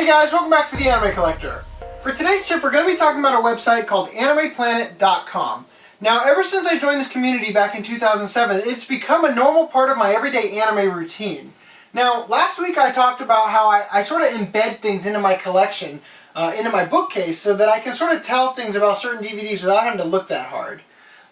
Hey guys, welcome back to the Anime Collector. For today's tip, we're going to be talking about a website called AnimePlanet.com. Now, ever since I joined this community back in 2007, it's become a normal part of my everyday anime routine. Now, last week I talked about how I sort of embed things into my collection, into my bookcase, so that I can sort of tell things about certain DVDs without having to look that hard.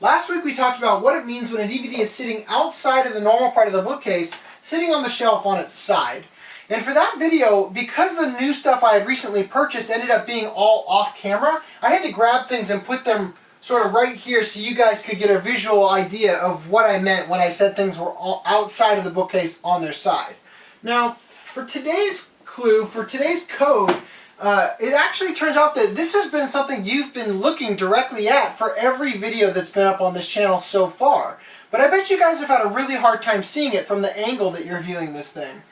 Last week we talked about what it means when a DVD is sitting outside of the normal part of the bookcase, sitting on the shelf on its side. And for that video, because the new stuff I had recently purchased ended up being all off camera, I had to grab things and put them sort of right here so you guys could get a visual idea of what I meant when I said things were all outside of the bookcase on their side. Now, for today's clue, for today's code, it actually turns out that this has been something you've been looking directly at for every video that's been up on this channel so far. But I bet you guys have had a really hard time seeing it from the angle that you're viewing this thing.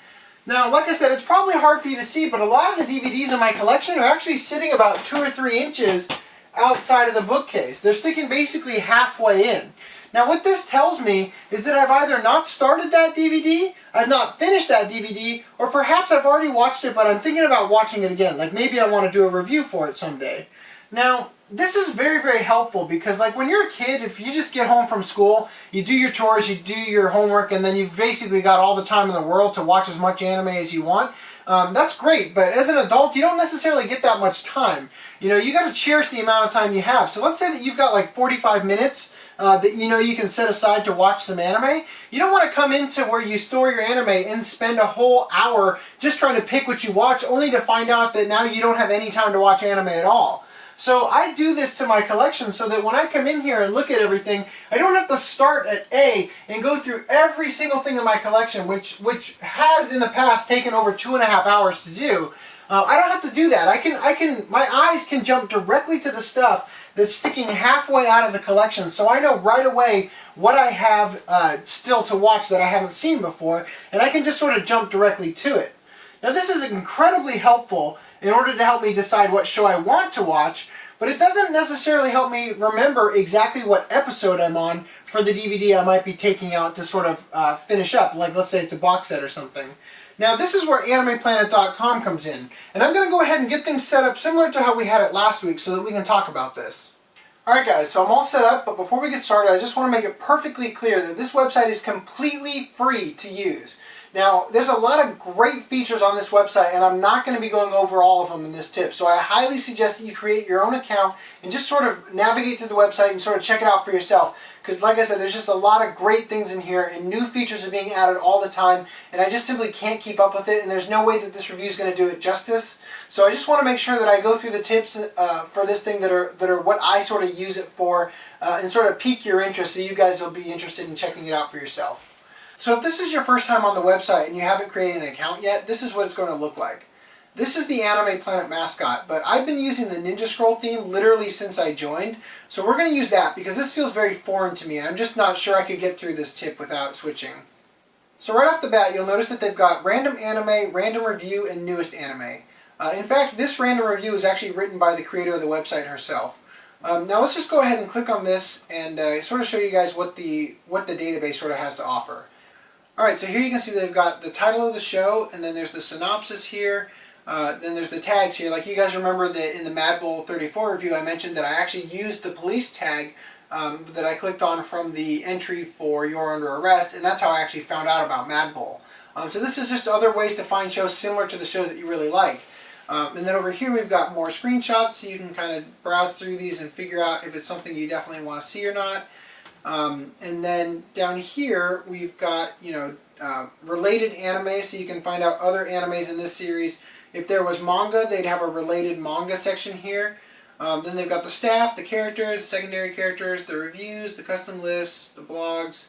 Now, like I said, it's probably hard for you to see, but a lot of the DVDs in my collection are actually sitting about 2 or 3 inches outside of the bookcase. They're sticking basically halfway in. Now, what this tells me is that I've either not started that DVD, I've not finished that DVD, or perhaps I've already watched it, but I'm thinking about watching it again. Like maybe I want to do a review for it someday. Now, this is very, very helpful because like when you're a kid, if you just get home from school, you do your chores, you do your homework, and then you've basically got all the time in the world to watch as much anime as you want. That's great, but as an adult, you don't necessarily get that much time. You know, you got to cherish the amount of time you have. So let's say that you've got like 45 minutes that you can set aside to watch some anime. You don't want to come into where you store your anime and spend a whole hour just trying to pick what you watch, only to find out that now you don't have any time to watch anime at all. So I do this to my collection so that when I come in here and look at everything, I don't have to start at A and go through every single thing in my collection, which has in the past taken over 2.5 hours to do. I don't have to do that. My eyes can jump directly to the stuff that's sticking halfway out of the collection, so I know right away what I have still to watch that I haven't seen before, and I can just sort of jump directly to it. Now this is incredibly helpful in order to help me decide what show I want to watch, but it doesn't necessarily help me remember exactly what episode I'm on for the DVD I might be taking out to sort of finish up, like let's say it's a box set or something. Now this is where AnimePlanet.com comes in, and I'm going to go ahead and get things set up similar to how we had it last week so that we can talk about this. Alright guys, so I'm all set up, but before we get started I just want to make it perfectly clear that this website is completely free to use. Now, there's a lot of great features on this website, and I'm not going to be going over all of them in this tip, so I highly suggest that you create your own account and just sort of navigate through the website and sort of check it out for yourself. Because like I said, there's just a lot of great things in here, and new features are being added all the time, and I just simply can't keep up with it, and there's no way that this review is going to do it justice. So I just want to make sure that I go through the tips for this thing that are what I sort of use it for, and sort of pique your interest so you guys will be interested in checking it out for yourself. So if this is your first time on the website and you haven't created an account yet, this is what it's going to look like. This is the Anime Planet mascot, but I've been using the Ninja Scroll theme literally since I joined, so we're going to use that because this feels very foreign to me and I'm just not sure I could get through this tip without switching. So right off the bat, you'll notice that they've got random anime, random review, and newest anime. In fact, this random review is actually written by the creator of the website herself. Now let's just go ahead and click on this and sort of show you guys what the database sort of has to offer. Alright, so here you can see they've got the title of the show, and then there's the synopsis here, then there's the tags here. Like you guys remember that in the Mad Bull 34 review I mentioned that I actually used the police tag that I clicked on from the entry for You're Under Arrest, and that's how I actually found out about Mad Bull. So this is just other ways to find shows similar to the shows that you really like. And then over here we've got more screenshots, so you can kind of browse through these and figure out if it's something you definitely want to see or not. And then down here we've got, related anime, so you can find out other animes in this series. If there was manga, they'd have a related manga section here. Then they've got the staff, the characters, the secondary characters, the reviews, the custom lists, the blogs,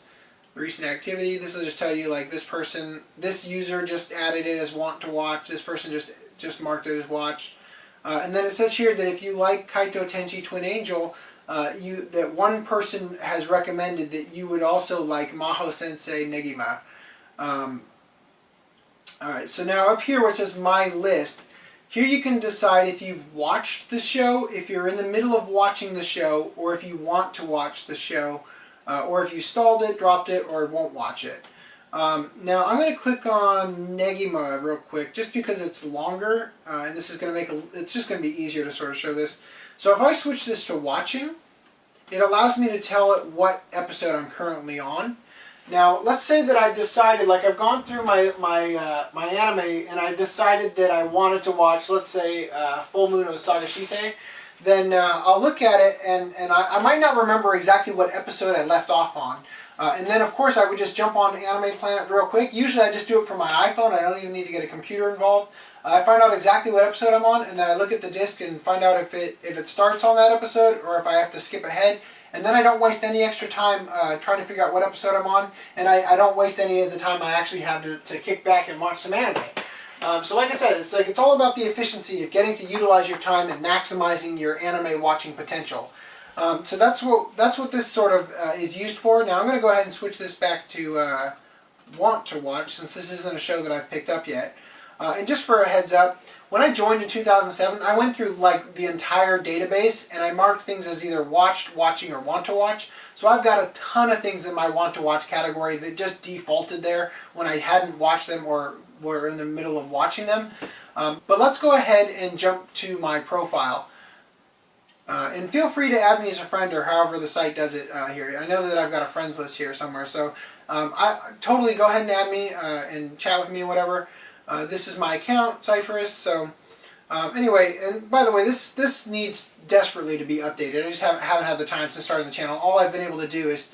the recent activity. This will just tell you like this user just added it as want to watch, this person just marked it as watched. And then it says here that if you like Kaito Tenchi Twin Angel, that one person has recommended that you would also like Maho Sensei Negima. Alright, so now up here where it says My List, here you can decide if you've watched the show, if you're in the middle of watching the show, or if you want to watch the show, or if you stalled it, dropped it, or won't watch it. Now I'm going to click on Negima real quick, just because it's longer, and this is going to it's just going to be easier to sort of show this. So if I switch this to watching, it allows me to tell it what episode I'm currently on. Now, let's say that I've decided, like I've gone through my anime, and I decided that I wanted to watch, let's say, Full Moon Osagashite. Then I'll look at it, and I might not remember exactly what episode I left off on. And then, of course, I would just jump on Anime Planet real quick. Usually I just do it from my iPhone. I don't even need to get a computer involved. I find out exactly what episode I'm on, and then I look at the disc and find out if it starts on that episode or if I have to skip ahead. And then I don't waste any extra time trying to figure out what episode I'm on, and I don't waste any of the time I actually have to kick back and watch some anime. So like I said, it's all about the efficiency of getting to utilize your time and maximizing your anime watching potential. So that's what this sort of is used for. Now I'm going to go ahead and switch this back to want to watch, since this isn't a show that I've picked up yet. And just for a heads up, when I joined in 2007, I went through like the entire database, and I marked things as either watched, watching, or want to watch. So I've got a ton of things in my want to watch category that just defaulted there when I hadn't watched them or were in the middle of watching them. But let's go ahead and jump to my profile. And feel free to add me as a friend, or however the site does it here. I know that I've got a friends list here somewhere, so I totally go ahead and add me and chat with me, whatever. This is my account, Cypherus. So anyway, and by the way, this needs desperately to be updated. I just haven't had the time since starting the channel. All I've been able to do is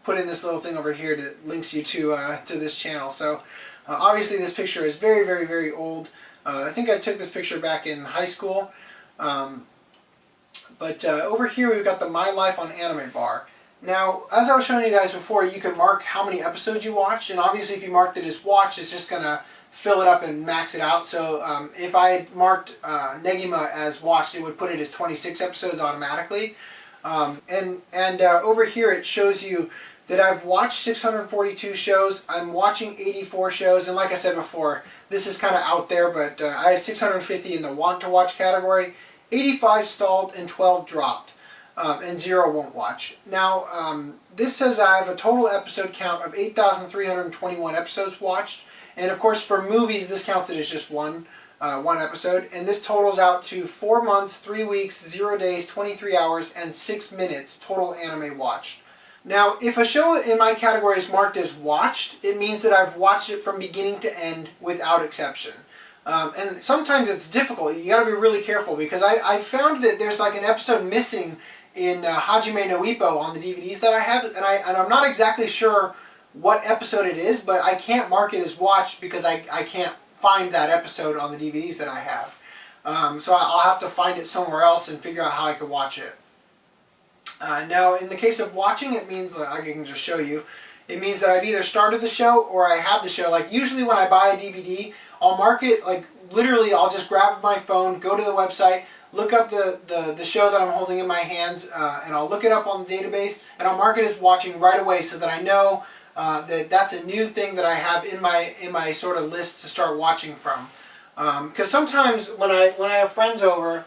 put in this little thing over here that links you to this channel. So obviously this picture is very, very, very old. I think I took this picture back in high school. But over here we've got the My Life on Anime bar. Now, as I was showing you guys before, you can mark how many episodes you watched, and obviously if you marked it as watched, it's just going to fill it up and max it out. So if I had marked Negima as watched, it would put it as 26 episodes automatically. And over here it shows you that I've watched 642 shows, I'm watching 84 shows, and like I said before, this is kind of out there, but I have 650 in the want to watch category, 85 stalled, and 12 dropped, and 0 won't watch. Now, this says I have a total episode count of 8,321 episodes watched, and of course for movies this counts it as just one episode, and this totals out to 4 months, 3 weeks, 0 days, 23 hours, and 6 minutes total anime watched. Now, if a show in my category is marked as watched, it means that I've watched it from beginning to end without exception. And sometimes it's difficult. You got to be really careful, because I found that there's like an episode missing in Hajime no Ippo on the DVDs that I have, and I'm not exactly sure what episode it is, but I can't mark it as watched because I can't find that episode on the DVDs that I have. So I'll have to find it somewhere else and figure out how I could watch it. Now, in the case of watching, it means, I can just show you, it means that I've either started the show or I have the show. Like usually when I buy a DVD, I'll mark it, like literally I'll just grab my phone, go to the website, look up the show that I'm holding in my hands, and I'll look it up on the database, and I'll mark it as watching right away so that I know that that's a new thing that I have in my sort of list to start watching from. Because sometimes when I have friends over,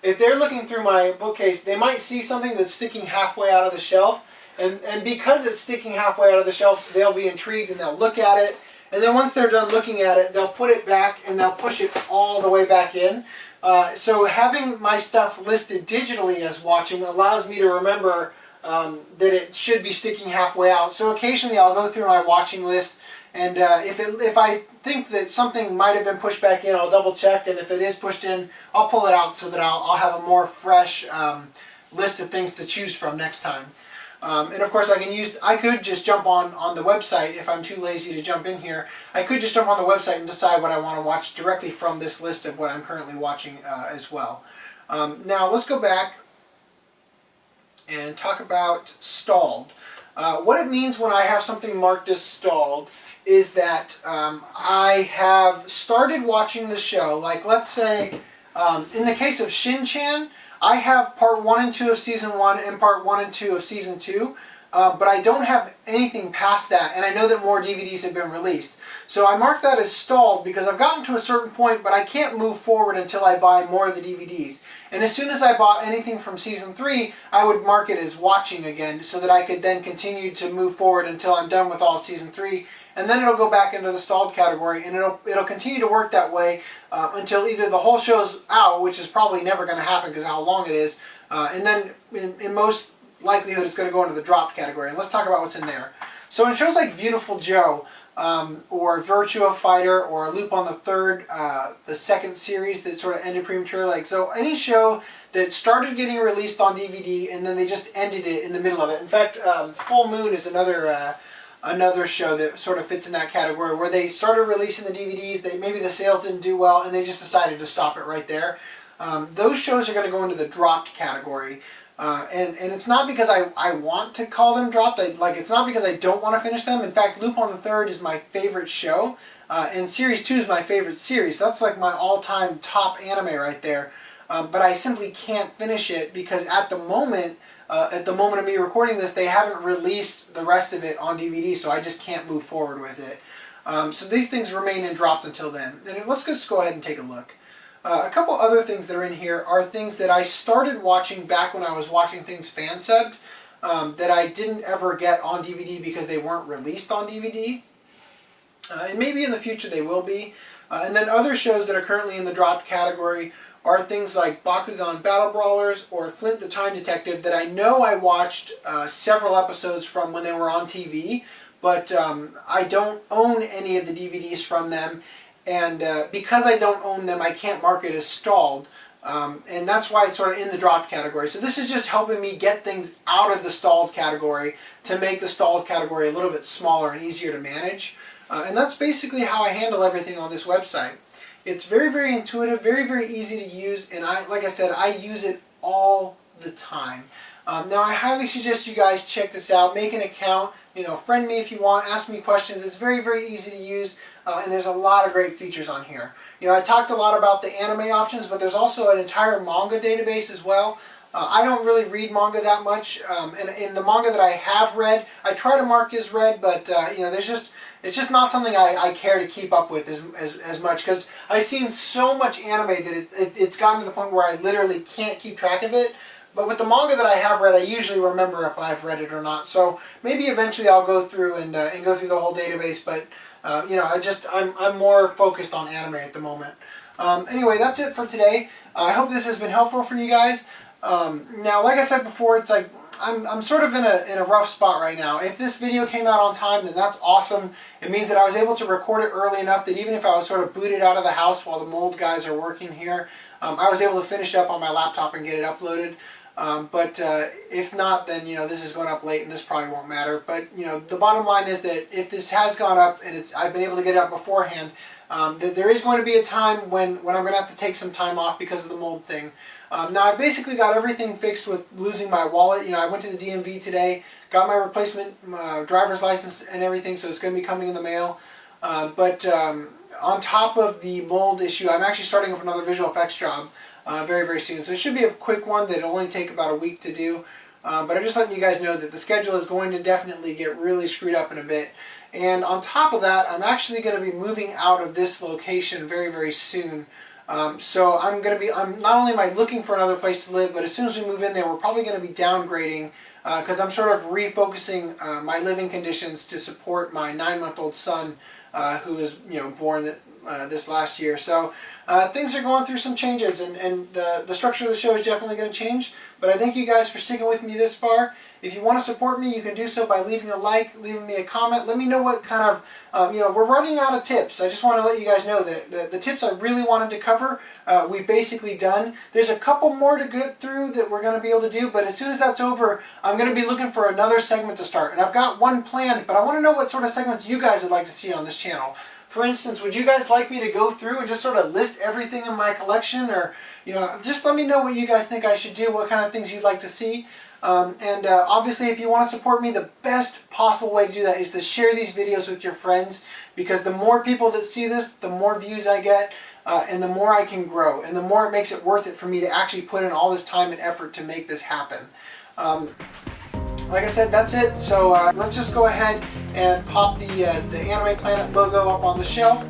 if they're looking through my bookcase, they might see something that's sticking halfway out of the shelf, and because it's sticking halfway out of the shelf, they'll be intrigued and they'll look at it, and then once they're done looking at it, they'll put it back and they'll push it all the way back in. So having my stuff listed digitally as watching allows me to remember that it should be sticking halfway out. So occasionally I'll go through my watching list, and if I think that something might have been pushed back in, I'll double check, and if it is pushed in, I'll pull it out so that I'll have a more fresh list of things to choose from next time. And of course I could just jump on the website if I'm too lazy to jump in here. I could just jump on the website and decide what I want to watch directly from this list of what I'm currently watching as well. Now let's go back and talk about stalled. What it means when I have something marked as stalled is that I have started watching the show. Like let's say in the case of Shin-Chan, I have part 1 and 2 of season 1 and part 1 and 2 of season 2, but I don't have anything past that, and I know that more DVDs have been released. So I mark that as stalled because I've gotten to a certain point, but I can't move forward until I buy more of the DVDs. And as soon as I bought anything from season 3, I would mark it as watching again so that I could then continue to move forward until I'm done with all season 3, and then it'll go back into the stalled category, and it'll continue to work that way until either the whole show's out, which is probably never going to happen because of how long it is, and then in most likelihood it's going to go into the dropped category. And let's talk about what's in there. So in shows like Viewtiful Joe, or Virtua Fighter, or Loop on the Third, the second series that sort of ended prematurely. Like, so any show that started getting released on DVD and then they just ended it in the middle of it. In fact, Full Moon is another show that sort of fits in that category, where they started releasing the DVDs, maybe the sales didn't do well, and they just decided to stop it right there. Those shows are going to go into the dropped category. And it's not because I want to call them dropped. It's not because I don't want to finish them. In fact, Loop on the Third is my favorite show, and Series 2 is my favorite series. That's like my all-time top anime right there. But I simply can't finish it because at the moment of me recording this, they haven't released the rest of it on DVD, so I just can't move forward with it. So these things remain in dropped until then. And let's just go ahead and take a look. A couple other things that are in here are things that I started watching back when I was watching things fan-subbed, that I didn't ever get on DVD because they weren't released on DVD. And maybe in the future they will be. And then other shows that are currently in the dropped category are things like Bakugan Battle Brawlers or Flint the Time Detective that I know I watched several episodes from when they were on TV, but I don't own any of the DVDs from them. And because I don't own them, I can't mark it as stalled. And that's why it's sort of in the dropped category. So this is just helping me get things out of the stalled category to make the stalled category a little bit smaller and easier to manage. And that's basically how I handle everything on this website. It's very, very intuitive, very, very easy to use, and like I said, I use it all the time. Now I highly suggest you guys check this out, make an account, friend me if you want, ask me questions. It's very, very easy to use. And there's a lot of great features on here. I talked a lot about the anime options, but there's also an entire manga database as well. I don't really read manga that much, and in the manga that I have read, I try to mark as read, but it's just not something I care to keep up with as much, because I've seen so much anime that it's gotten to the point where I literally can't keep track of it. But with the manga that I have read, I usually remember if I've read it or not. So maybe eventually I'll go through and go through the whole database, but I'm more focused on anime at the moment. Anyway, that's it for today. I hope this has been helpful for you guys. Now, like I said before, it's like I'm sort of in a rough spot right now. If this video came out on time, then that's awesome. It means that I was able to record it early enough that even if I was sort of booted out of the house while the mold guys are working here, I was able to finish up on my laptop and get it uploaded. But if not, then this is going up late and this probably won't matter. But the bottom line is that if this has gone up and I've been able to get it up beforehand, that there is going to be a time when I'm going to have to take some time off because of the mold thing. Now I've basically got everything fixed with losing my wallet. I went to the DMV today, got my replacement driver's license and everything, so it's going to be coming in the mail. But on top of the mold issue, I'm actually starting up another visual effects job very, very soon. So it should be a quick one that'll only take about a week to do. But I'm just letting you guys know that the schedule is going to definitely get really screwed up in a bit. And on top of that, I'm actually going to be moving out of this location very, very soon. So I'm not only am I looking for another place to live, but as soon as we move in there, we're probably going to be downgrading because I'm sort of refocusing my living conditions to support my 9-month-old son who was born this last year. So things are going through some changes, and the structure of the show is definitely going to change. But I thank you guys for sticking with me this far. If you want to support me, you can do so by leaving a like, leaving me a comment. Let me know what kind of, we're running out of tips. I just want to let you guys know that the tips I really wanted to cover, we've basically done. There's a couple more to get through that we're going to be able to do, but as soon as that's over, I'm going to be looking for another segment to start. And I've got one planned, but I want to know what sort of segments you guys would like to see on this channel. For instance, would you guys like me to go through and just sort of list everything in my collection? Or, just let me know what you guys think I should do, what kind of things you'd like to see. Obviously, if you want to support me, the best possible way to do that is to share these videos with your friends, because the more people that see this, the more views I get, and the more I can grow, and the more it makes it worth it for me to actually put in all this time and effort to make this happen. Like I said, that's it. So let's just go ahead and pop the Anime Planet logo up on the shelf.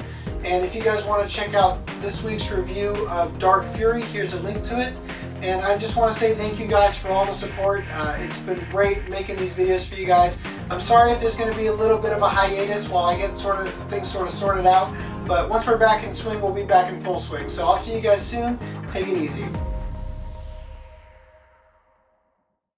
And if you guys want to check out this week's review of Dark Fury, here's a link to it. And I just want to say thank you guys for all the support. It's been great making these videos for you guys. I'm sorry if there's going to be a little bit of a hiatus while I get things sorted out, but once we're back in swing, we'll be back in full swing. So I'll see you guys soon. Take it easy.